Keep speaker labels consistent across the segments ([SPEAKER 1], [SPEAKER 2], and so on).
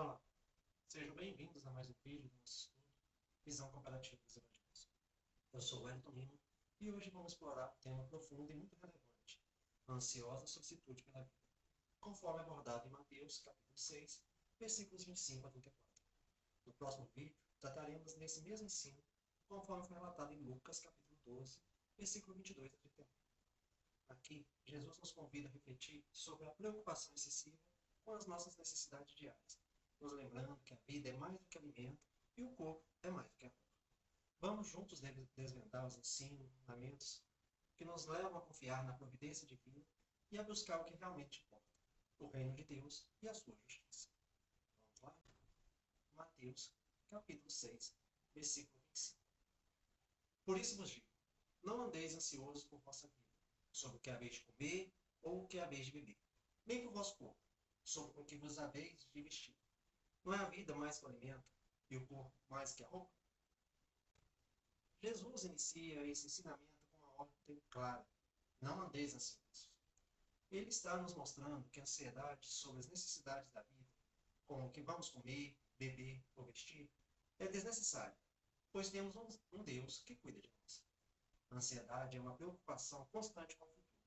[SPEAKER 1] Olá, sejam bem-vindos a mais um vídeo do nosso estudo Visão Comparativa dos Evangelhos. Eu sou o Wellington Lima e hoje vamos explorar um tema profundo e muito relevante, a ansiosa solicitude pela vida, conforme abordado em Mateus, capítulo 6, versículos 25 a 34. No próximo vídeo, trataremos desse mesmo ensino, conforme foi relatado em Lucas, capítulo 12, versículo 22 a 31. Aqui, Jesus nos convida a refletir sobre a preocupação excessiva com as nossas necessidades diárias, nos lembrando que a vida é mais do que alimento e o corpo é mais do que a roupa. Vamos juntos desvendar os ensinamentos que nos levam a confiar na providência divina e a buscar o que realmente importa, o reino de Deus e a sua justiça. Vamos lá? Mateus, capítulo 6, versículo 25. Por isso vos digo, não andeis ansiosos por vossa vida, sobre o que haveis de comer ou o que haveis de beber, nem por vosso corpo, sobre o que vos haveis de vestir. Não é a vida mais que o alimento e o corpo mais que a roupa? Jesus inicia esse ensinamento com uma ordem clara: não andeis ansiosos. Ele está nos mostrando que a ansiedade sobre as necessidades da vida, como o que vamos comer, beber ou vestir, é desnecessária, pois temos um Deus que cuida de nós. A ansiedade é uma preocupação constante com o futuro,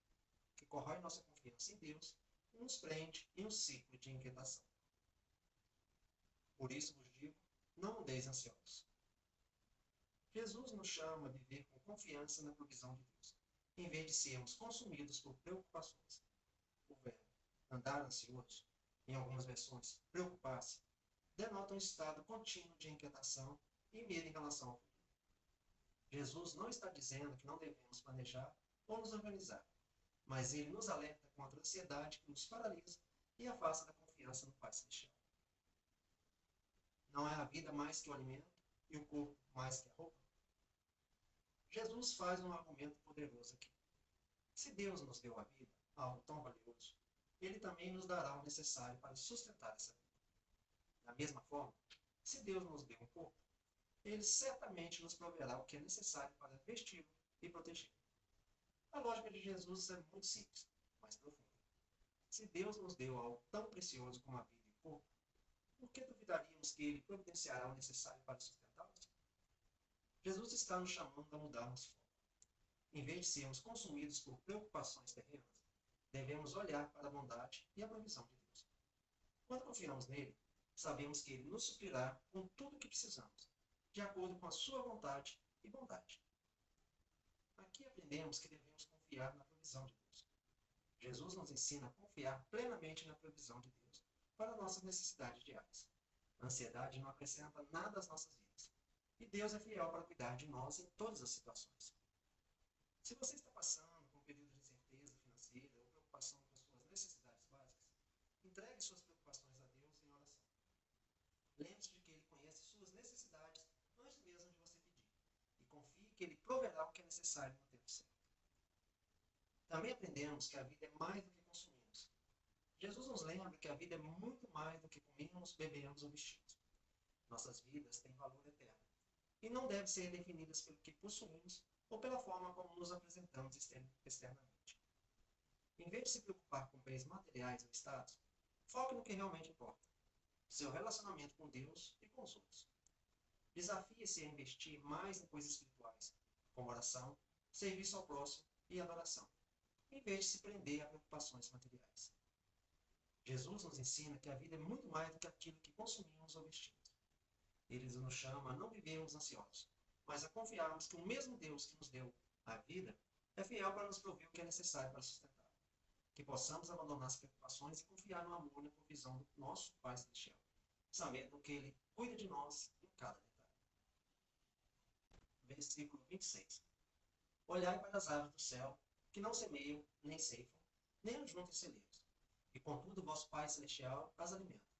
[SPEAKER 1] que corrói nossa confiança em Deus e nos prende em um ciclo de inquietação. Por isso vos digo, não andeis ansiosos. Jesus nos chama a viver com confiança na provisão de Deus, em vez de sermos consumidos por preocupações. O verbo andar ansioso, em algumas versões preocupar-se, denota um estado contínuo de inquietação e medo em relação ao futuro. Jesus não está dizendo que não devemos planejar ou nos organizar, mas ele nos alerta contra a ansiedade que nos paralisa e afasta da confiança no Pai Celestial. Não é a vida mais que o alimento e o corpo mais que a roupa? Jesus faz um argumento poderoso aqui. Se Deus nos deu a vida, algo tão valioso, Ele também nos dará o necessário para sustentar essa vida. Da mesma forma, se Deus nos deu um corpo, Ele certamente nos proverá o que é necessário para vesti-lo e protegê-lo. A lógica de Jesus é muito simples, mas profunda. Se Deus nos deu algo tão precioso como a vida e o corpo, por que duvidaríamos que Ele providenciará o necessário para sustentá-los? Jesus está nos chamando a mudarmos foco. Em vez de sermos consumidos por preocupações terrenas, devemos olhar para a bondade e a provisão de Deus. Quando confiamos nele, sabemos que ele nos suprirá com tudo o que precisamos, de acordo com a sua vontade e bondade. Aqui aprendemos que devemos confiar na provisão de Deus. Jesus nos ensina a confiar plenamente na provisão de Deus para nossas necessidades diárias. A ansiedade não acrescenta nada às nossas vidas, e Deus é fiel para cuidar de nós em todas as situações. Se você está passando por um período de incerteza financeira ou preocupação com suas necessidades básicas, entregue suas preocupações a Deus em oração. Lembre-se de que Ele conhece suas necessidades antes mesmo de você pedir, e confie que Ele proverá o que é necessário no tempo certo. Também aprendemos que a vida é mais do que consumimos. Jesus nos lembra que a vida é muito mais do que comemos, bebemos ou vestimos. Nossas vidas têm valor eterno e não devem ser definidas pelo que possuímos ou pela forma como nos apresentamos externamente. Em vez de se preocupar com bens materiais ou status, foque no que realmente importa: seu relacionamento com Deus e com os outros. Desafie-se a investir mais em coisas espirituais, como oração, serviço ao próximo e adoração, em vez de se prender a preocupações materiais. Jesus nos ensina que a vida é muito mais do que aquilo que consumimos ou vestimos. Ele nos chama a não vivermos ansiosos, mas a confiarmos que o mesmo Deus que nos deu a vida é fiel para nos prover o que é necessário para sustentar. Que possamos abandonar as preocupações e confiar no amor e na provisão do nosso Pai Celestial, sabendo que Ele cuida de nós em cada detalhe. Versículo 26. Olhai para as aves do céu, que não semeiam, nem ceifam, nem ajuntem celeiros, e contudo vosso Pai Celestial as alimenta.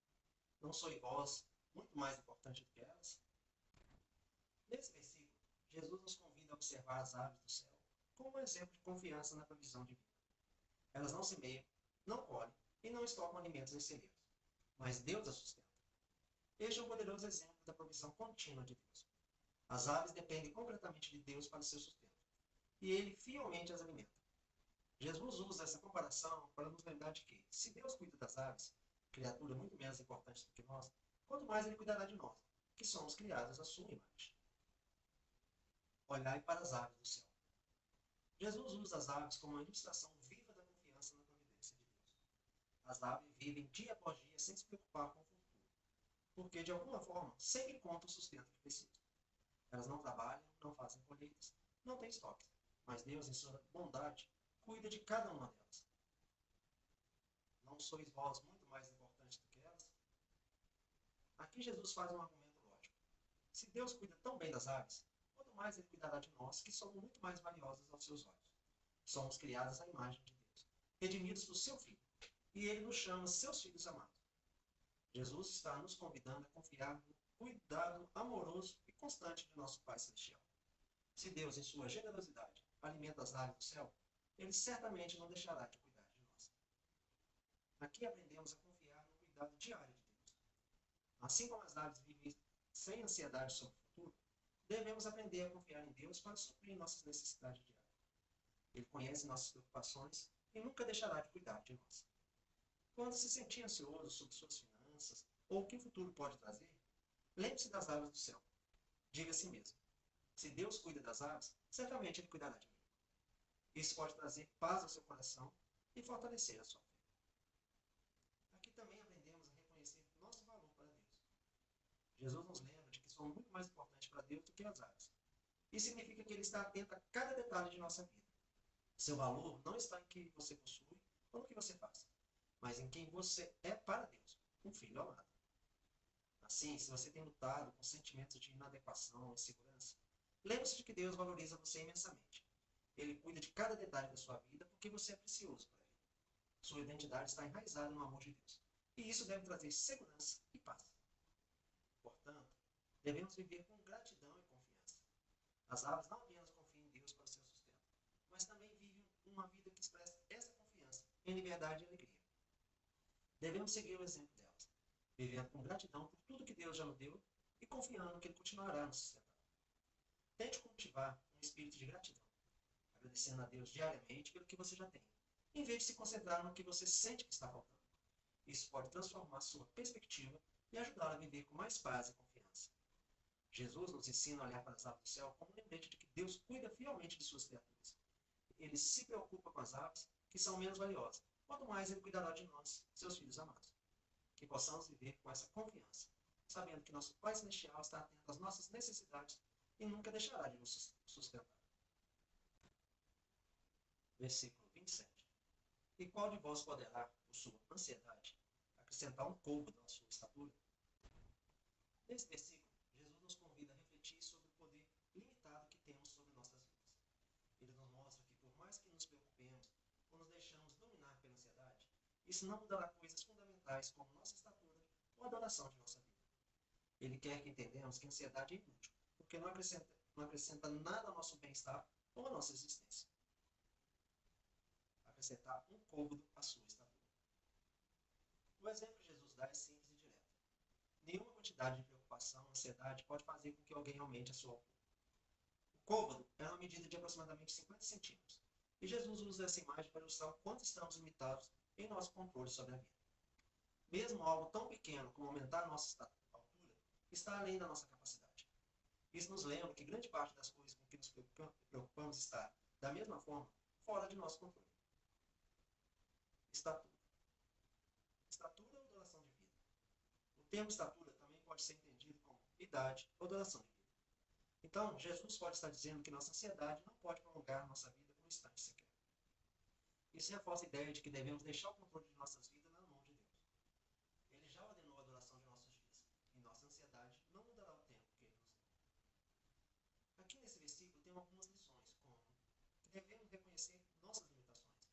[SPEAKER 1] Não sois vós muito mais importante do que elas? Nesse versículo, Jesus nos convida a observar as aves do céu como um exemplo de confiança na provisão divina. Elas não semeiam, não colhem e não estocam alimentos em celeiros, mas Deus as sustenta. Este é um poderoso exemplo da provisão contínua de Deus. As aves dependem completamente de Deus para o seu sustento, e Ele fielmente as alimenta. Jesus usa essa comparação para nos lembrar de que, se Deus cuida das aves, criatura muito menos importante do que nós, quanto mais ele cuidará de nós, que somos criados à sua imagem. Olhai para as aves do céu. Jesus usa as aves como uma ilustração viva da confiança na providência de Deus. As aves vivem dia após dia sem se preocupar com o futuro, porque de alguma forma sempre contam o sustento que precisam. Elas não trabalham, não fazem colheitas, não têm estoques, mas Deus, em sua bondade, cuida de cada uma delas. Não sois vós muito mais importantes do que elas? Aqui Jesus faz um argumento lógico. Se Deus cuida tão bem das aves, quanto mais ele cuidará de nós, que somos muito mais valiosos aos seus olhos. Somos criados à imagem de Deus, redimidos do seu Filho, e ele nos chama seus filhos amados. Jesus está nos convidando a confiar no cuidado amoroso e constante de nosso Pai Celestial. Se Deus, em sua generosidade, alimenta as aves do céu, ele certamente não deixará de cuidar de nós. Aqui aprendemos a confiar no cuidado diário de Deus. Assim como as aves vivem sem ansiedade sobre o futuro, devemos aprender a confiar em Deus para suprir nossas necessidades diárias. Ele conhece nossas preocupações e nunca deixará de cuidar de nós. Quando se sentir ansioso sobre suas finanças ou o que o futuro pode trazer, lembre-se das aves do céu. Diga a si mesmo: se Deus cuida das aves, certamente ele cuidará de mim. Isso pode trazer paz ao seu coração e fortalecer a sua fé. Aqui também aprendemos a reconhecer nosso valor para Deus. Jesus nos lembra de que somos muito mais importantes para Deus do que as aves. Isso significa que ele está atento a cada detalhe de nossa vida. Seu valor não está em que você possui ou no que você faz, mas em quem você é para Deus, um filho amado. Assim, se você tem lutado com sentimentos de inadequação e insegurança, lembre-se de que Deus valoriza você imensamente. Ele cuida de cada detalhe da sua vida porque você é precioso para ele. Sua identidade está enraizada no amor de Deus. E isso deve trazer segurança e paz. Portanto, devemos viver com gratidão e confiança. As aves não apenas confiam em Deus para o seu sustento, mas também vivem uma vida que expressa essa confiança em liberdade e alegria. Devemos seguir o exemplo delas, vivendo com gratidão por tudo que Deus já nos deu e confiando que Ele continuará nos sustentar. Tente cultivar um espírito de gratidão, agradecendo a Deus diariamente pelo que você já tem, em vez de se concentrar no que você sente que está faltando. Isso pode transformar sua perspectiva e ajudá-la a viver com mais paz e confiança. Jesus nos ensina a olhar para as aves do céu como um lembrete de que Deus cuida fielmente de suas criaturas. Ele se preocupa com as aves, que são menos valiosas, quanto mais ele cuidará de nós, seus filhos amados. Que possamos viver com essa confiança, sabendo que nosso Pai Celestial está atento às nossas necessidades e nunca deixará de nos sustentar. Versículo 27. E qual de vós poderá, por sua ansiedade, acrescentar um côvado à sua estatura? Nesse versículo, Jesus nos convida a refletir sobre o poder limitado que temos sobre nossas vidas. Ele nos mostra que, por mais que nos preocupemos ou nos deixamos dominar pela ansiedade, isso não mudará coisas fundamentais como nossa estatura ou a adoração de nossa vida. Ele quer que entendamos que a ansiedade é inútil, porque não acrescenta nada ao nosso bem-estar ou à nossa existência. Acrescentar um côvado à sua estatura. O exemplo que Jesus dá é simples e direto. Nenhuma quantidade de preocupação, ansiedade pode fazer com que alguém aumente a sua altura. O côvado é uma medida de aproximadamente 50 centímetros, e Jesus usa essa imagem para ilustrar o quanto estamos limitados em nosso controle sobre a vida. Mesmo algo tão pequeno como aumentar a nossa altura está além da nossa capacidade. Isso nos lembra que grande parte das coisas com que nos preocupamos está, da mesma forma, fora de nosso controle. Estatura. Estatura ou duração de vida? O termo estatura também pode ser entendido como idade ou duração de vida. Então, Jesus pode estar dizendo que nossa ansiedade não pode prolongar nossa vida por um instante sequer. Isso reforça a ideia de que devemos deixar o controle de nossas vidas na mão de Deus. Ele já ordenou a duração de nossos dias, e nossa ansiedade não mudará o tempo que Ele nos deu. Aqui nesse versículo tem algumas lições, como que devemos reconhecer nossas limitações.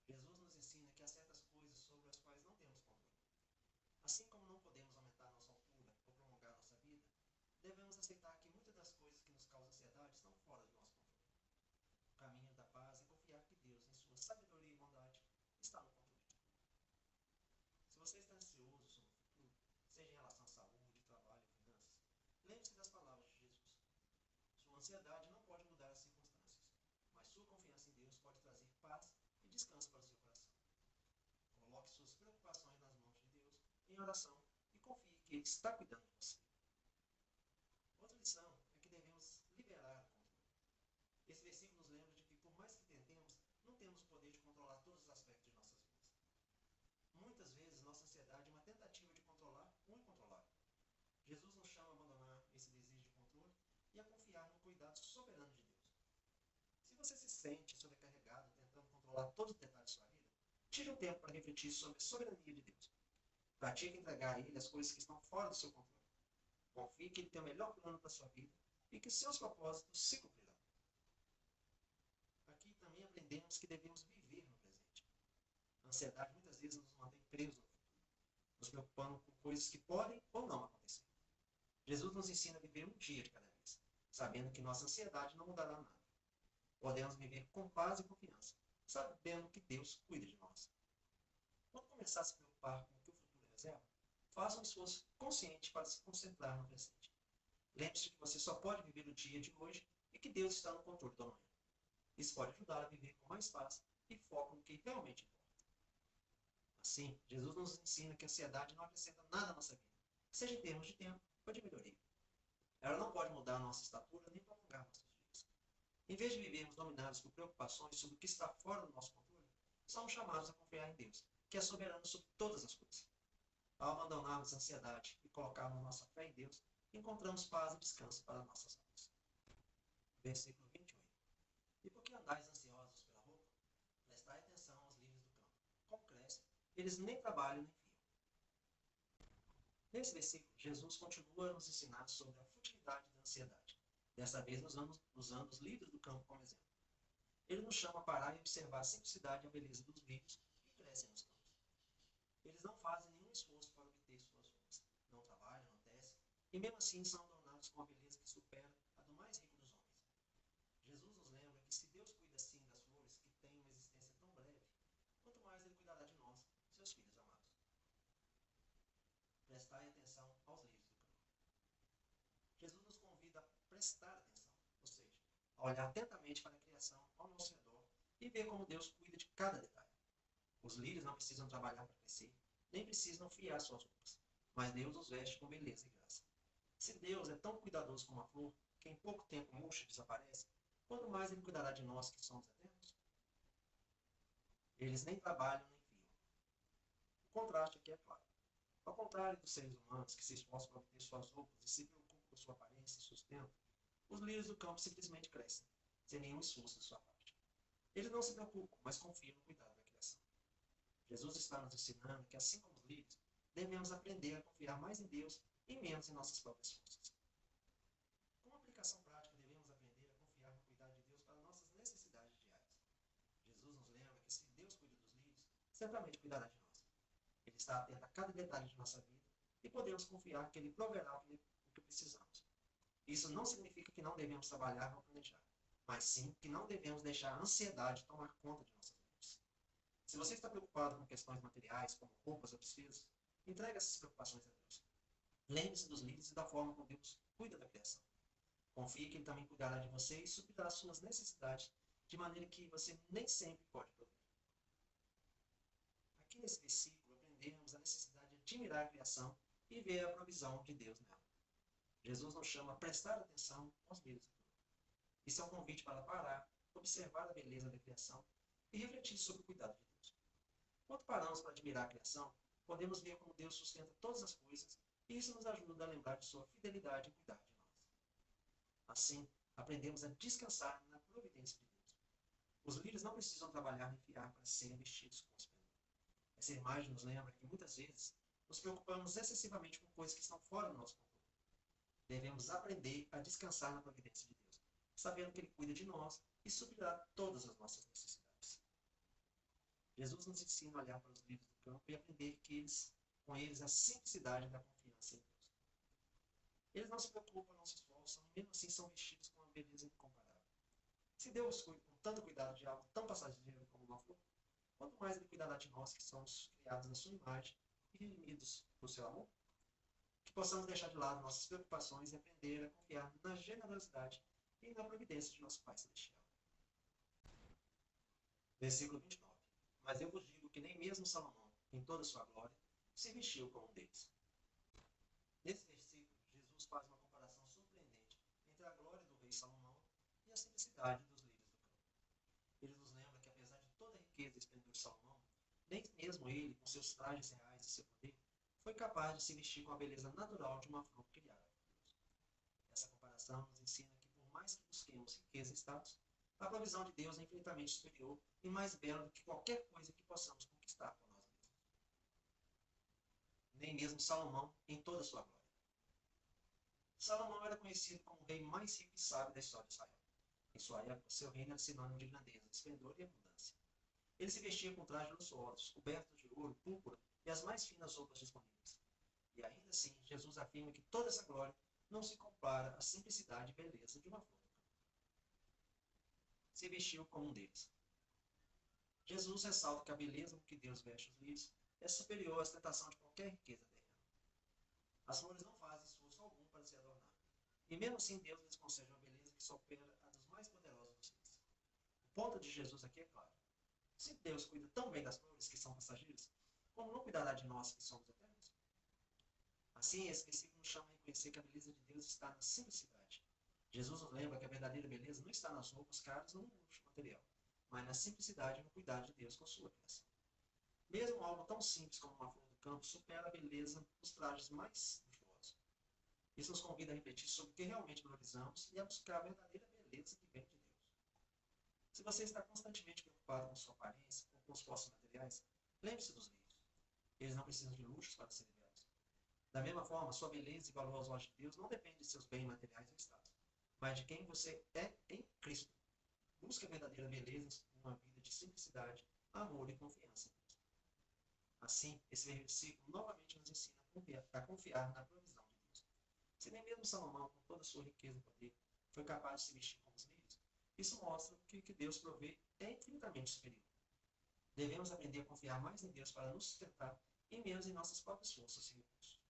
[SPEAKER 1] Jesus nos ensina que há certas coisas sobre as quais não temos controle. Assim como não podemos aumentar nossa altura ou prolongar nossa vida, devemos aceitar que muitas das coisas que nos causam ansiedade estão fora do nosso controle. O caminho da paz é confiar que Deus, em sua sabedoria e bondade, está no controle de tudo. Se você está ansioso sobre o futuro, seja em relação à saúde, trabalho ou finanças, lembre-se das palavras de Jesus. Sua ansiedade não pode mudar as circunstâncias, mas sua confiança em Deus pode trazer paz e descanso para o seu coração. Coloque suas preocupações nas mãos de em oração e confie que Ele está cuidando de você. Outra lição é que devemos liberar o controle. Esse versículo nos lembra de que, por mais que tentemos, não temos o poder de controlar todos os aspectos de nossas vidas. Muitas vezes, nossa ansiedade é uma tentativa de controlar o incontrolável. Jesus nos chama a abandonar esse desejo de controle e a confiar no cuidado soberano de Deus. Se você se sente sobrecarregado tentando controlar todos os detalhes de sua vida, tire um tempo para refletir sobre a soberania de Deus. Pratique entregar a Ele as coisas que estão fora do seu controle. Confie que Ele tem o melhor plano para a sua vida e que seus propósitos se cumprirão. Aqui também aprendemos que devemos viver no presente. A ansiedade muitas vezes nos mantém presos no futuro, nos preocupando com coisas que podem ou não acontecer. Jesus nos ensina a viver um dia de cada vez, sabendo que nossa ansiedade não mudará nada. Podemos viver com paz e confiança, sabendo que Deus cuida de nós. Quando começar a se preocupar com o que o futuro reserva, faça um esforço consciente para se concentrar no presente. Lembre-se que você só pode viver o dia de hoje e que Deus está no controle do amanhã. Isso pode ajudar a viver com mais paz e foco no que realmente importa. Assim, Jesus nos ensina que a ansiedade não acrescenta nada à nossa vida, seja em termos de tempo ou de melhoria. Ela não pode mudar a nossa estatura nem prolongar nossos dias. Em vez de vivermos dominados por preocupações sobre o que está fora do nosso controle, somos chamados a confiar em Deus, que é soberano sobre todas as coisas. Ao abandonarmos a ansiedade e colocarmos nossa fé em Deus, encontramos paz e descanso para nossas almas. Versículo 28. E por que andais ansiosos pela roupa? Prestai atenção aos lírios do campo. Como crescem, eles nem trabalham nem fiam. Nesse versículo, Jesus continua a nos ensinar sobre a futilidade da ansiedade. Desta vez, usando os lírios do campo como exemplo. Ele nos chama a parar e observar a simplicidade e a beleza dos lírios que crescem nos campos. Eles não fazem nenhum esforço para obter suas roupas, não trabalham, não tecem, e mesmo assim são adornados com uma beleza que supera a do mais rico dos homens. Jesus nos lembra que se Deus cuida assim das flores que têm uma existência tão breve, quanto mais Ele cuidará de nós, seus filhos amados. Prestai atenção aos lírios do campo. Jesus nos convida a prestar atenção, ou seja, a olhar atentamente para a criação ao nosso redor e ver como Deus cuida de cada detalhe. Os lírios não precisam trabalhar para crescer, nem precisam fiar suas roupas, mas Deus os veste com beleza e graça. Se Deus é tão cuidadoso como a flor, que em pouco tempo murcha e desaparece, quanto mais Ele cuidará de nós que somos eternos? Eles nem trabalham nem fiam. O contraste aqui é claro. Ao contrário dos seres humanos que se esforçam para obter suas roupas e se preocupam com sua aparência e sustento, os lírios do campo simplesmente crescem, sem nenhum esforço de sua parte. Eles não se preocupam, mas confiam no cuidado da criação. Jesus está nos ensinando que, assim como os lírios, devemos aprender a confiar mais em Deus e menos em nossas próprias forças. Como aplicação prática, devemos aprender a confiar no cuidado de Deus para nossas necessidades diárias. Jesus nos lembra que se Deus cuida dos lírios, certamente cuidará de nós. Ele está atento a cada detalhe de nossa vida e podemos confiar que Ele proverá o que precisamos. Isso não significa que não devemos trabalhar ou planejar, mas sim que não devemos deixar a ansiedade tomar conta de nossas vidas. Se você está preocupado com questões materiais, como roupas ou despesas, entregue essas preocupações a Deus. Lembre-se dos lírios e da forma como Deus cuida da criação. Confie que Ele também cuidará de você e suprirá as suas necessidades de maneira que você nem sempre pode prover. Aqui nesse versículo aprendemos a necessidade de admirar a criação e ver a provisão de Deus nela. Jesus nos chama a prestar atenção aos lírios do campo. Isso é um convite para parar, observar a beleza da criação e refletir sobre o cuidado de Deus. Quando paramos para admirar a criação, podemos ver como Deus sustenta todas as coisas e isso nos ajuda a lembrar de sua fidelidade em cuidar de nós. Assim, aprendemos a descansar na providência de Deus. Os lírios não precisam trabalhar nem fiar para serem vestidos com esplendor. Essa imagem nos lembra que muitas vezes nos preocupamos excessivamente com coisas que estão fora do nosso controle. Devemos aprender a descansar na providência de Deus, sabendo que Ele cuida de nós e suprirá todas as nossas necessidades. Jesus nos ensina a olhar para os lírios do campo e aprender com eles a simplicidade da confiança em Deus. Eles não se preocupam, não se esforçam, e mesmo assim são vestidos com uma beleza incomparável. Se Deus cuida com tanto cuidado de algo tão passageiro como uma flor, quanto mais Ele cuidará de nós que somos criados na sua imagem e redimidos por seu amor? Que possamos deixar de lado nossas preocupações e aprender a confiar na generosidade e na providência de nosso Pai Celestial. Versículo 29. Mas eu vos digo que nem mesmo Salomão, em toda a sua glória, se vestiu como um deles. Nesse versículo, Jesus faz uma comparação surpreendente entre a glória do rei Salomão e a simplicidade dos líderes do campo. Ele nos lembra que, apesar de toda a riqueza e esplendor de Salomão, nem mesmo ele, com seus trajes reais e seu poder, foi capaz de se vestir com a beleza natural de uma flor criada por Deus. Essa comparação nos ensina que, por mais que busquemos riqueza e status, a provisão de Deus é infinitamente superior e mais bela do que qualquer coisa que possamos conquistar por nós mesmos. Nem mesmo Salomão em toda a sua glória. Salomão era conhecido como o rei mais rico e sábio da história de Israel. Em sua época, seu reino era sinônimo de grandeza, esplendor e abundância. Ele se vestia com trajes luxuosos, cobertos de ouro, púrpura e as mais finas roupas disponíveis. E ainda assim, Jesus afirma que toda essa glória não se compara à simplicidade e beleza de uma flor. Se vestiu como um deles. Jesus ressalta que a beleza com que Deus veste os lírios é superior à ostentação de qualquer riqueza terrena. As flores não fazem esforço algum para se adornar. E mesmo assim, Deus lhes concede uma beleza que supera a dos mais poderosos dos seres. O ponto de Jesus aqui é claro. Se Deus cuida tão bem das flores que são passageiras, como não cuidará de nós que somos eternos? Assim, esse versículo nos chama a reconhecer que a beleza de Deus está na simplicidade. Jesus nos lembra que a verdadeira beleza não está nas roupas caras ou no luxo material, mas na simplicidade e no cuidado de Deus com a sua criação. Mesmo algo tão simples como uma flor do campo supera a beleza dos trajes mais luxuosos. Isso nos convida a refletir sobre o que realmente valorizamos e a buscar a verdadeira beleza que vem de Deus. Se você está constantemente preocupado com sua aparência ou com os postos materiais, lembre-se dos livros. Eles não precisam de luxos para serem belos. Da mesma forma, sua beleza e valor aos olhos de Deus não depende de seus bens materiais ou status, mas de quem você é em Cristo. Busque a verdadeira beleza em uma vida de simplicidade, amor e confiança em Deus. Assim, esse versículo novamente nos ensina a confiar na provisão de Deus. Se nem mesmo Salomão, com toda a sua riqueza e poder, foi capaz de se vestir como os lírios, isso mostra que o que Deus provê é infinitamente superior. Devemos aprender a confiar mais em Deus para nos sustentar e menos em nossas próprias forças e recursos.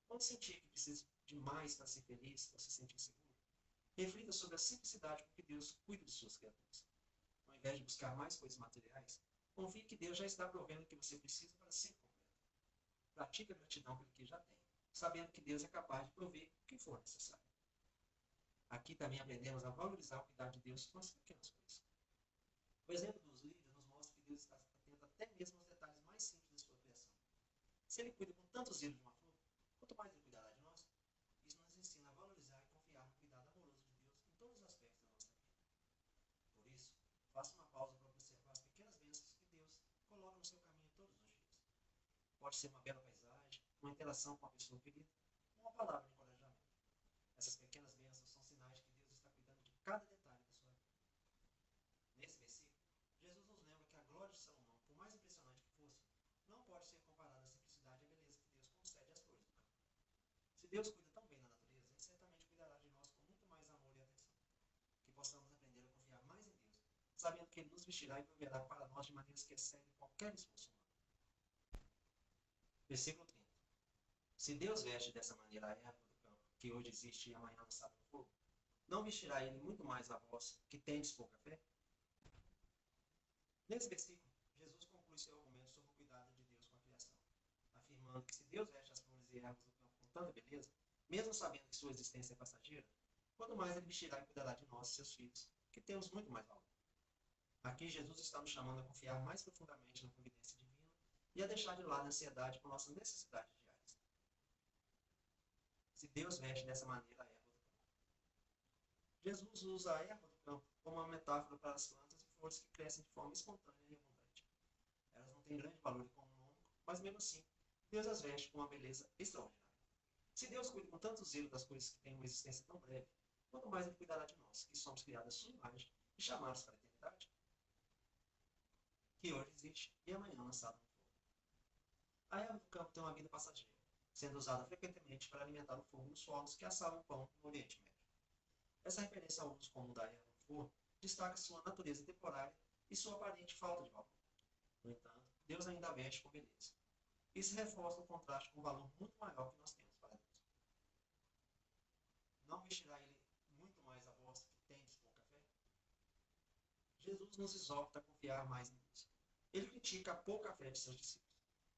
[SPEAKER 1] Quando sentir que precisa de mais para ser feliz ou se sentir seguro, reflita sobre a simplicidade com que Deus cuida de suas criaturas. Ao invés de buscar mais coisas materiais, confie que Deus já está provendo o que você precisa para ser completo. Pratique a gratidão pelo que já tem, sabendo que Deus é capaz de prover o que for necessário. Aqui também aprendemos a valorizar o cuidado de Deus com as pequenas coisas. O exemplo dos líderes nos mostra que Deus está atento até mesmo aos detalhes mais simples de sua criação. Se Ele cuida com tanto zelo de uma flor, quanto mais Ele cuidará de nós. Isso nos ensina a valorizar e confiar no cuidado amoroso de Deus em todos os aspectos da nossa vida. Por isso, faça uma pausa para observar as pequenas bênçãos que Deus coloca no seu caminho todos os dias. Pode ser uma bela paisagem, uma interação com uma pessoa querida, uma palavra de encorajamento. Essas pequenas bênçãos são sinais de que Deus está cuidando de cada detalhe da sua vida. Nesse versículo, Jesus nos lembra que a glória de Salomão, por mais impressionante que fosse, não pode ser comparada à simplicidade e à beleza que Deus concede às flores do campo. Se Deus cuida tão bem da natureza, Ele certamente cuidará de nós com muito mais amor e atenção. Que possamos aprender a confiar mais em Deus, sabendo que Ele nos vestirá e proverá para nós de maneiras que excedem qualquer esforço humano. Versículo 30. Se Deus veste dessa maneira a erva do campo, que hoje existe e amanhã lançada no fogo, não vestirá Ele muito mais a vós, que tendes pouca fé? Nesse versículo, Jesus conclui seu argumento sobre o cuidado de Deus com a criação, afirmando que se Deus veste as flores e ervas do campo com tanta beleza, mesmo sabendo que sua existência é passageira, quanto mais Ele vestirá e cuidará de nós, seus filhos, que temos muito mais valor. Aqui Jesus está nos chamando a confiar mais profundamente na providência divina e a deixar de lado a ansiedade por nossas necessidades diárias. Se Deus veste dessa maneira a erva do campo. Jesus usa a erva do campo como uma metáfora para as plantas e flores que crescem de forma espontânea e abundante. Elas não têm grande valor econômico, mas mesmo assim, Deus as veste com uma beleza extraordinária. Se Deus cuida com tanto zelo das coisas que têm uma existência tão breve, quanto mais Ele cuidará de nós, que somos criados à sua imagem e chamados para a eternidade, que hoje existe e amanhã lançado no fogo. A erva do campo tem uma vida passageira, sendo usada frequentemente para alimentar o fogo nos fornos que assavam o pão no Oriente Médio. Essa referência ao uso comum da erva no forno destaca sua natureza temporária e sua aparente falta de valor. No entanto, Deus ainda a veste com beleza. Isso reforça o contraste com o valor muito maior que nós temos para Deus. Não vestirá Ele muito mais a vós que tendes pouca fé? Jesus nos exorta a confiar mais em Deus. Ele critica a pouca fé de seus discípulos.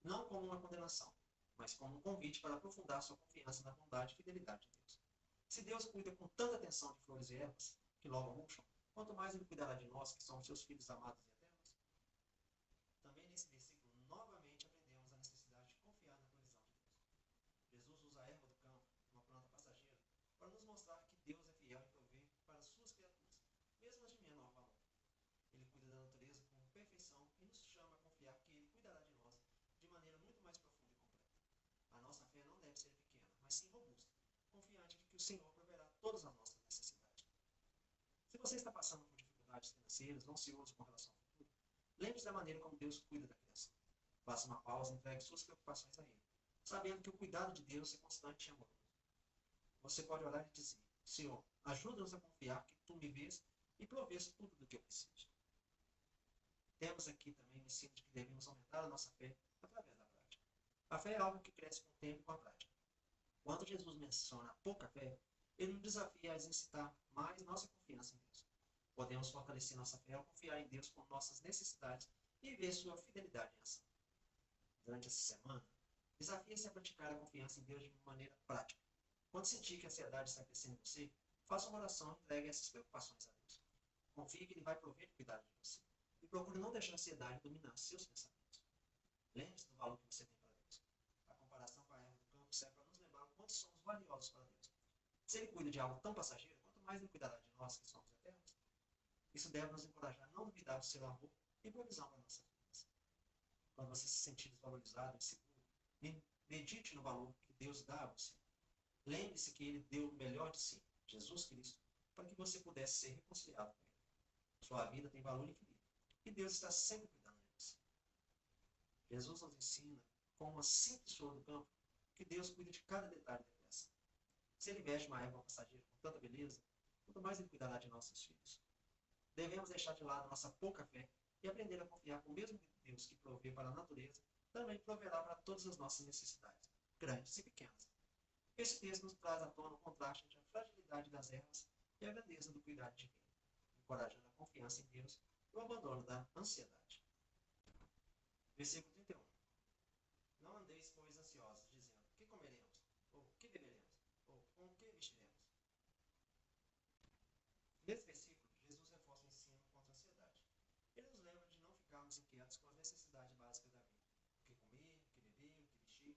[SPEAKER 1] não como uma condenação, mas como um convite para aprofundar sua confiança na bondade e fidelidade de Deus. Se Deus cuida com tanta atenção de flores e ervas, que logo murcham, quanto mais Ele cuidará de nós, que somos seus filhos amados e eternos. Também nesse versículo, novamente aprendemos a necessidade de confiar na provisão de Deus. Jesus usa a erva do campo, uma planta passageira, para nos mostrar que Deus é fiel em prover para suas criaturas, mesmo as de menor valor. Ele cuida da natureza com perfeição e nos chama a confiar que Ele cuidará de nós de maneira muito mais profunda e completa. A nossa fé não deve ser pequena, mas sim robusta, confiante de que o Senhor proverá todas as nossas necessidades. Se você está passando por dificuldades financeiras, ansioso com relação ao futuro, lembre-se da maneira como Deus cuida da criação. Faça uma pausa e entregue suas preocupações a Ele, sabendo que o cuidado de Deus é constante e amoroso. Você pode orar e dizer: Senhor, ajuda-nos a confiar que Tu me vês e provês tudo do que eu preciso. Temos aqui também o ensino de que devemos aumentar a nossa fé através da prática. A fé é algo que cresce com o tempo e com a prática. Quando Jesus menciona a pouca fé, Ele nos desafia a exercitar mais nossa confiança em Deus. Podemos fortalecer nossa fé ao confiar em Deus com nossas necessidades e ver sua fidelidade em ação. Durante essa semana, desafie-se a praticar a confiança em Deus de maneira prática. Quando sentir que a ansiedade está crescendo em você, faça uma oração e entregue essas preocupações a Deus. Confie que Ele vai prover cuidado de você. E procure não deixar a ansiedade dominar seus pensamentos. Lembre-se do valor que você tem para Deus. A comparação com a erva do campo serve para nos lembrar o quanto somos valiosos para Deus. Se Ele cuida de algo tão passageiro, quanto mais Ele cuidará de nós que somos eternos. Isso deve nos encorajar a não duvidar do seu amor e provisão para nossas vidas. Quando você se sentir desvalorizado, inseguro, medite no valor que Deus dá a você. Lembre-se que Ele deu o melhor de si, Jesus Cristo, para que você pudesse ser reconciliado com Ele. Sua vida tem valor infinito e Deus está sempre cuidando de você. Jesus nos ensina, com uma simples flor do campo, que Deus cuida de cada detalhe da criação. Se Ele veste uma erva passageira com tanta beleza, quanto mais Ele cuidará de nossos filhos. Devemos deixar de lado nossa pouca fé e aprender a confiar que o mesmo Deus que provê para a natureza também proverá para todas as nossas necessidades, grandes e pequenas. Esse texto nos traz à tona o contraste entre a fragilidade das ervas e a grandeza do cuidado divino, encorajando a confiança em Deus e o abandono da ansiedade. Versículo 31. Não andeis, pois, ansiosos, dizendo: que comeremos? Ou que beberemos? Ou com que vestiremos? Nesse versículo, Jesus reforça o ensino contra a ansiedade. Ele nos lembra de não ficarmos inquietos com as necessidades básicas da vida: o que comer, o que beber, o que vestir.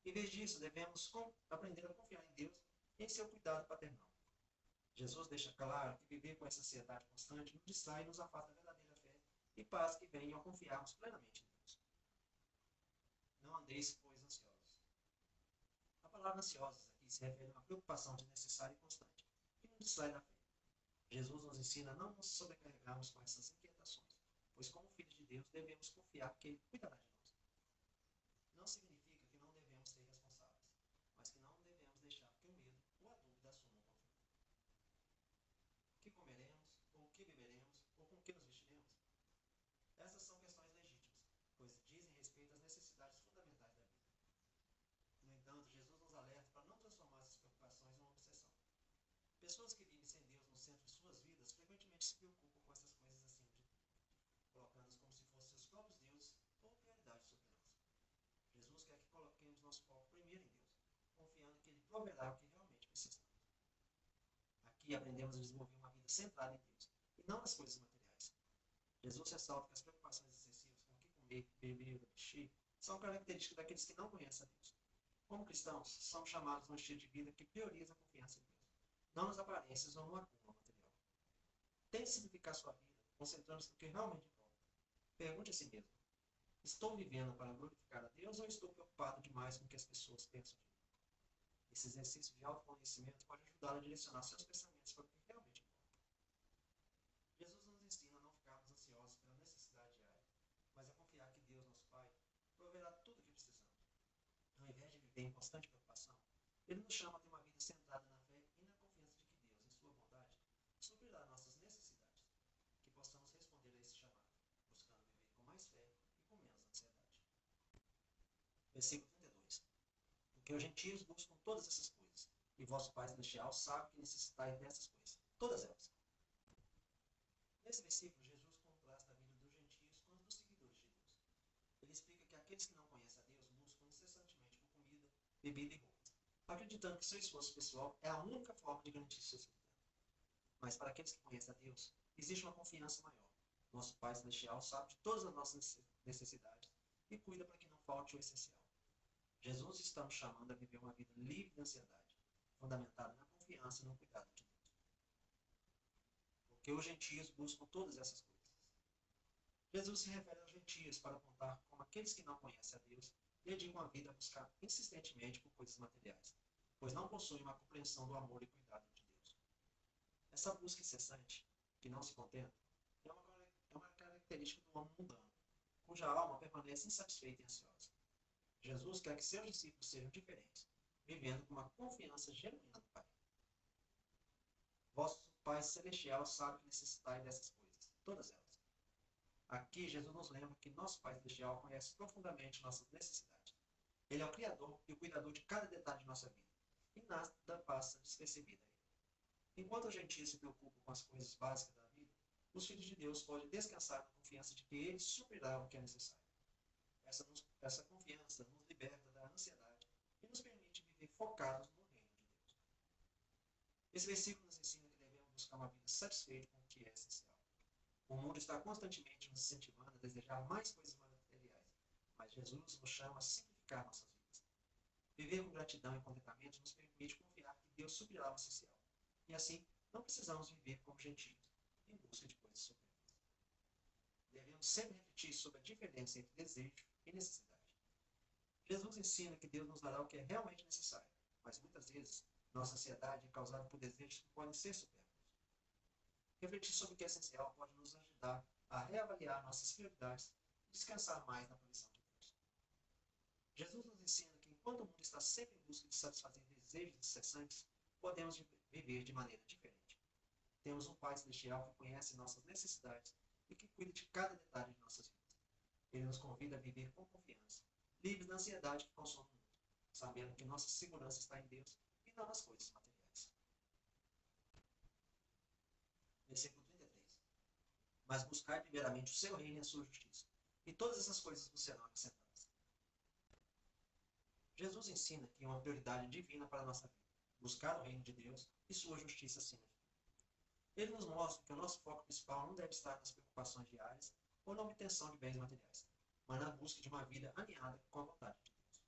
[SPEAKER 1] Em vez disso, devemos aprender a confiar em Deus e em seu cuidado paternal. Jesus deixa claro que viver com essa ansiedade constante nos distrai e nos afasta da verdadeira fé e paz que vem ao confiarmos plenamente em Deus. Não andeis, pois, ansiosos. A palavra ansiosos aqui se refere a uma preocupação desnecessária e constante, que nos distrai da fé. Jesus nos ensina a não nos sobrecarregarmos com essas inquietações, pois como filhos de Deus devemos confiar que Ele cuidará de nós. Não significa que não devemos ser responsáveis, mas que não devemos deixar que o medo ou a dúvida assumam o controle. O que comeremos, ou o que beberemos, ou com que nos vestiremos? Essas são questões legítimas, pois dizem respeito às necessidades fundamentais da vida. No entanto, Jesus nos alerta para não transformar essas preocupações em uma obsessão. Pessoas que vivem sem Deus no centro de suas vidas frequentemente se preocupam com essas coisas acima de tudo, colocando-as como se fossem seus próprios deuses ou prioridades supremas. Jesus quer que coloquemos nosso foco primeiro em Deus, confiando que Ele proverá o que realmente precisamos. Aqui aprendemos a desenvolver uma vida centrada em Deus, e não nas coisas materiais. Jesus ressalta que as preocupações excessivas com o que comer, beber ou vestir são características daqueles que não conhecem a Deus. Como cristãos, somos chamados a um estilo de vida que prioriza a confiança em Deus, não nas aparências ou no acúmulo material. Tente simplificar sua vida, concentrando-se no que realmente importa. Pergunte a si mesmo: estou vivendo para glorificar a Deus ou estou preocupado demais com o que as pessoas pensam de mim? Esse exercício de autoconhecimento pode ajudá-lo a direcionar seus pensamentos para o que realmente importa. Jesus nos ensina a não ficarmos ansiosos pela necessidade diária, mas a confiar que Deus, nosso Pai, proverá tudo o que precisamos. Ao invés de viver em constante preocupação, Ele nos chama a ter uma vida centrada na fé e na confiança de que Deus, em sua bondade, suprirá nossas necessidades, que possamos responder a esse chamado, buscando viver com mais fé e com menos ansiedade. Versículo 32. Porque os gentios buscam todas essas coisas, e vosso Pai Celestial sabe que necessitais dessas coisas, todas elas. Nesse versículo, Jesus contrasta a vida dos gentios com a dos seguidores de Deus. Ele explica que aqueles que não conhecem bebida e roupas, acreditando que seu esforço pessoal é a única forma de garantir seu sustento. Mas para aqueles que conhecem a Deus, existe uma confiança maior. Nosso Pai Celestial sabe de todas as nossas necessidades e cuida para que não falte o essencial. Jesus está nos chamando a viver uma vida livre de ansiedade, fundamentada na confiança e no cuidado de Deus. Porque os gentios buscam todas essas coisas. Jesus se refere aos gentios para apontar como aqueles que não conhecem a Deus dedicam a vida a buscar insistentemente por coisas materiais, pois não possuem uma compreensão do amor e cuidado de Deus. Essa busca incessante, que não se contenta, é uma característica do homem mundano, cuja alma permanece insatisfeita e ansiosa. Jesus quer que seus discípulos sejam diferentes, vivendo com uma confiança genuína no Pai. Vosso Pai Celestial sabe que necessitai dessas coisas, todas elas. Aqui, Jesus nos lembra que nosso Pai Celestial conhece profundamente nossas necessidades. Ele é o Criador e o cuidador de cada detalhe de nossa vida, e nada passa despercebido a ele. Enquanto os gentios se preocupam com as coisas básicas da vida, os filhos de Deus podem descansar na confiança de que Ele suprirá o que é necessário. Essa confiança nos liberta da ansiedade e nos permite viver focados no reino de Deus. Esse versículo nos ensina que devemos buscar uma vida satisfeita com o que é essencial. O mundo está constantemente nos incentivando a desejar mais coisas materiais, mas Jesus nos chama a simplificar nossas vidas. Viver com gratidão e contentamento nos permite confiar que Deus suprirá o essencial. E assim, não precisamos viver como gentios, em busca de coisas supérfluas. Devemos sempre refletir sobre a diferença entre desejo e necessidade. Jesus ensina que Deus nos dará o que é realmente necessário, mas muitas vezes nossa ansiedade é causada por desejos que podem ser supérfluos. Refletir sobre o que é essencial pode nos ajudar a reavaliar nossas prioridades e descansar mais na provisão de Deus. Jesus nos ensina que enquanto o mundo está sempre em busca de satisfazer desejos incessantes, podemos viver de maneira diferente. Temos um Pai Celestial que conhece nossas necessidades e que cuida de cada detalhe de nossas vidas. Ele nos convida a viver com confiança, livres da ansiedade que consome o mundo, sabendo que nossa segurança está em Deus e não nas coisas materiais. Versículo 33. Mas buscai primeiramente o seu reino e a sua justiça, e todas essas coisas vos serão acrescentadas. Jesus ensina que é uma prioridade divina para a nossa vida, buscar o reino de Deus e sua justiça acima de tudo. Ele nos mostra que o nosso foco principal não deve estar nas preocupações diárias ou na obtenção de bens materiais, mas na busca de uma vida alinhada com a vontade de Deus.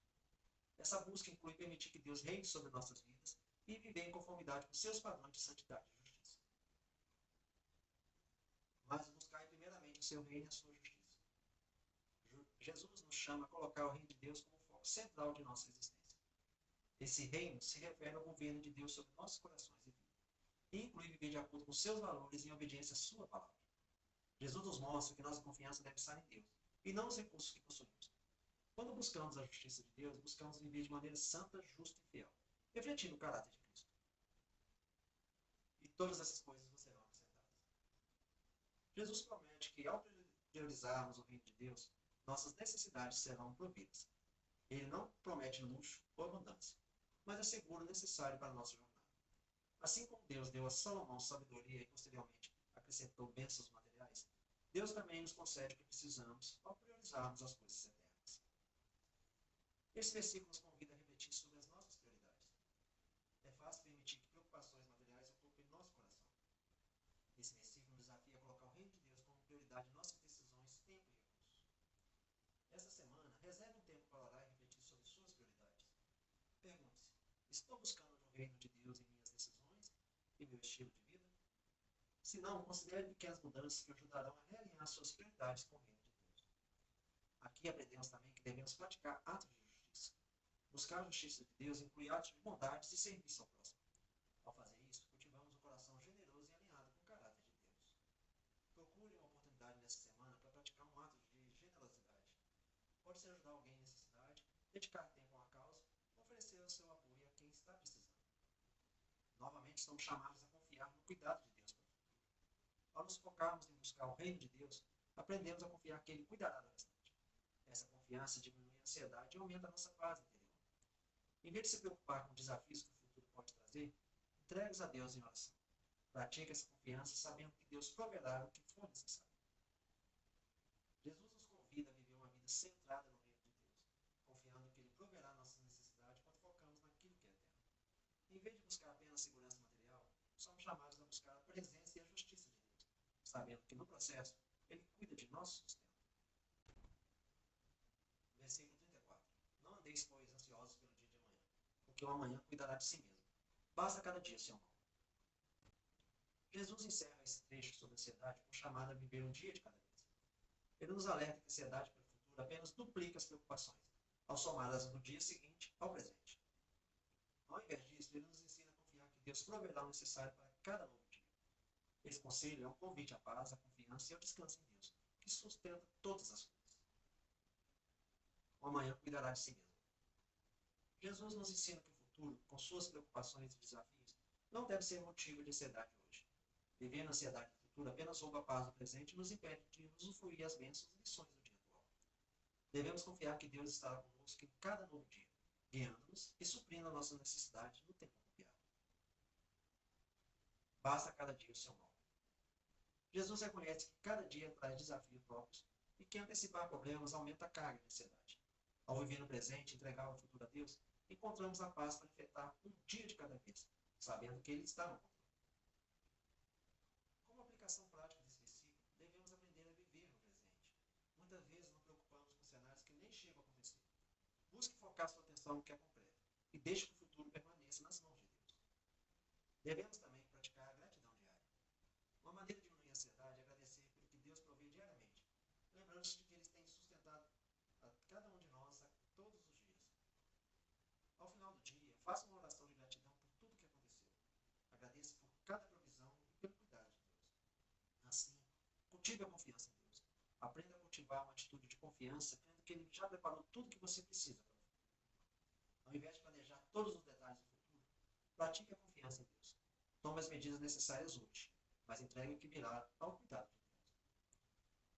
[SPEAKER 1] Essa busca inclui permitir que Deus reine sobre nossas vidas e viver em conformidade com seus padrões de santidade e justiça. Mas buscar primeiramente o seu reino e a sua justiça. Jesus nos chama a colocar o reino de Deus como foco central de nossa existência. Esse reino se refere ao governo de Deus sobre nossos corações e vida, e inclui viver de acordo com seus valores e em obediência à sua palavra. Jesus nos mostra que nossa confiança deve estar em Deus, e não nos recursos que possuímos. Quando buscamos a justiça de Deus, buscamos viver de maneira santa, justa e fiel, refletindo o caráter de Cristo. E todas essas coisas vos serão acrescentadas. Jesus promete que, ao priorizarmos o reino de Deus, nossas necessidades serão providas. Ele não promete luxo ou abundância, mas assegura o necessário para a nossa jornada. Assim como Deus deu a Salomão sabedoria e posteriormente acrescentou bênçãos materiais, Deus também nos concede o que precisamos ao priorizarmos as coisas eternas. Esse versículo nos convida a refletir sobre as nossas prioridades. É fácil permitir que preocupações materiais ocupem nosso coração. Esse versículo nos desafia a colocar o reino de Deus como prioridade em nossas decisões, tempo e recursos. Esta semana, reserve um tempo para orar e refletir sobre suas prioridades. Pergunte-se: estou buscando o reino de Deus em minhas decisões e meu estilo de vida? Se não, considere pequenas mudanças que ajudarão a realinhar suas prioridades com o reino de Deus. Aqui aprendemos também que devemos praticar atos de justiça. Buscar a justiça de Deus inclui atos de bondade e serviço ao próximo. Ao fazer isso, cultivamos um coração generoso e alinhado com o caráter de Deus. Procure uma oportunidade nessa semana para praticar um ato de generosidade. Pode ser ajudar alguém em necessidade, dedicar tempo a uma causa, oferecer o seu apoio a quem está precisando. Novamente, somos chamados a confiar no cuidado de Deus. Ao nos focarmos em buscar o reino de Deus, aprendemos a confiar que Ele cuidará do restante. Essa confiança diminui a ansiedade e aumenta a nossa paz interior. Em vez de se preocupar com os desafios que o futuro pode trazer, entregue-os a Deus em oração. Pratique essa confiança sabendo que Deus proverá o que for necessário. Jesus nos convida a viver uma vida centrada no reino de Deus, confiando que Ele proverá nossas necessidades quando Em vez de buscar apenas segurança material, somos chamados a buscar a presença e a justiça de Deus, sabendo que no processo Ele cuida de nosso sustento. Versículo 34. Não andeis, pois, ansiosos pelo dia de amanhã, porque o amanhã cuidará de si mesmo. Basta cada dia seu mal. Jesus encerra esse trecho sobre ansiedade com chamada a viver um dia de cada vez. Ele nos alerta que a ansiedade pelo futuro apenas duplica as preocupações, ao somá-las do dia seguinte ao presente. Ao invés disso, ele nos ensina a confiar que Deus proverá o necessário para cada novo dia. Esse conselho é um convite à paz, à confiança e ao descanso em Deus, que sustenta todas as coisas. O amanhã cuidará de si mesmo. Jesus nos ensina que o futuro, com suas preocupações e desafios, não deve ser motivo de ansiedade hoje. Viver na ansiedade do futuro apenas rouba a paz do presente e nos impede de usufruir as bênçãos e lições do dia atual. Devemos confiar que Deus estará conosco em cada novo dia, guiando-nos e suprindo a nossa necessidade no tempo apropriado. Basta cada dia o seu mal. Jesus reconhece que cada dia traz desafios próprios e que antecipar problemas aumenta a carga de ansiedade. Ao viver no presente e entregar o futuro a Deus, encontramos a paz para enfrentar um dia de cada vez, sabendo que Ele está no controle. Como aplicação prática desse versículo, devemos aprender a viver no presente. Muitas vezes nos preocupamos com cenários que nem chegam a acontecer. Busque focar sua atenção no que é concreto e deixe que o futuro permaneça nas mãos de Deus. Devemos também praticar a gratidão diária. Uma maneira de diminuir a ansiedade é agradecer pelo que Deus provê diariamente, lembrando-se de que Ele tem sustentado a cada um de nós a todos os dias. Ao final do dia, faça uma oração de gratidão por tudo que aconteceu. Agradeça por cada provisão e pelo cuidado de Deus. Assim, cultive a confiança em Deus. Aprenda a cultivar uma atitude de confiança, crendo que Ele já preparou tudo que você precisa para o futuro. Ao invés de planejar todos os detalhes do futuro, pratique a confiança em Deus. Tome as medidas necessárias hoje, mas entregue o que virá ao cuidado de Deus.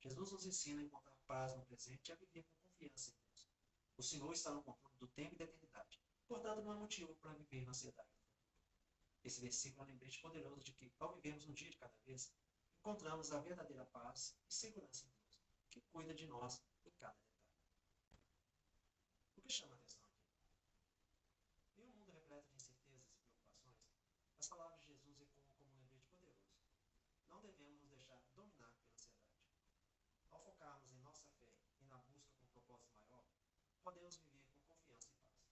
[SPEAKER 1] Jesus nos ensina a encontrar paz no presente e a viver com confiança em Deus. O Senhor está no controle do tempo e da eternidade, portanto não há motivo para viver na ansiedade do futuro. Esse versículo é um lembrete poderoso de que, ao vivermos um dia de cada vez, encontramos a verdadeira paz e segurança em Deus, que cuida de nós em cada detalhe. O que chama a atenção aqui? Em um mundo repleto de incertezas e preocupações, as palavras de Jesus ecoam como um lembrete poderoso. Não devemos nos deixar dominar pela ansiedade. Ao focarmos em nossa fé e na busca por um propósito maior, podemos viver com confiança e paz.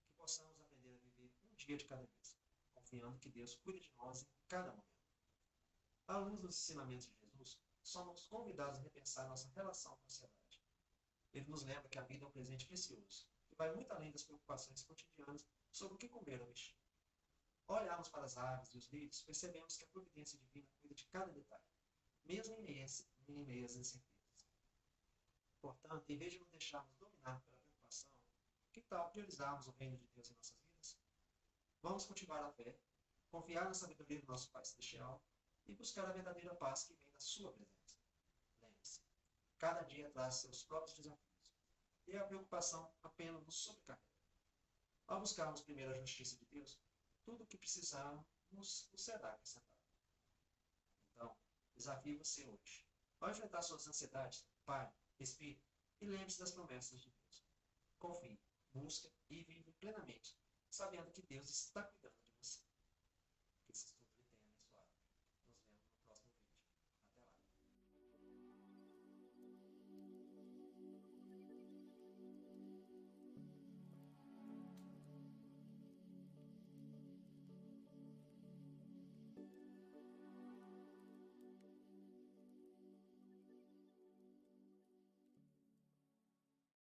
[SPEAKER 1] Que possamos aprender a viver um dia de cada vez, confiando que Deus cuida de nós em cada momento. À luz dos ensinamentos de Jesus, somos convidados a repensar nossa relação com a ansiedade. Ele nos lembra que a vida é um presente precioso, que vai muito além das preocupações cotidianas sobre o que comer ou vestir. Ao olharmos para as aves e os lírios, percebemos que a providência divina cuida de cada detalhe, mesmo em meias incertezas. Portanto, em vez de nos deixarmos dominar pela preocupação, que tal priorizarmos o reino de Deus em nossas vidas? Vamos cultivar a fé, confiar na sabedoria do nosso Pai Celestial e buscar a verdadeira paz que vem da sua presença. Lembre-se, cada dia traz seus próprios desafios, e a preocupação apenas nos sobrecarrega. Ao buscarmos primeiro a justiça de Deus, tudo o que precisarmos nos será acrescentado. Então, desafio você hoje. Ao enfrentar suas ansiedades, pare, respire e lembre-se das promessas de Deus. Confie, busque e vive plenamente, sabendo que Deus está cuidando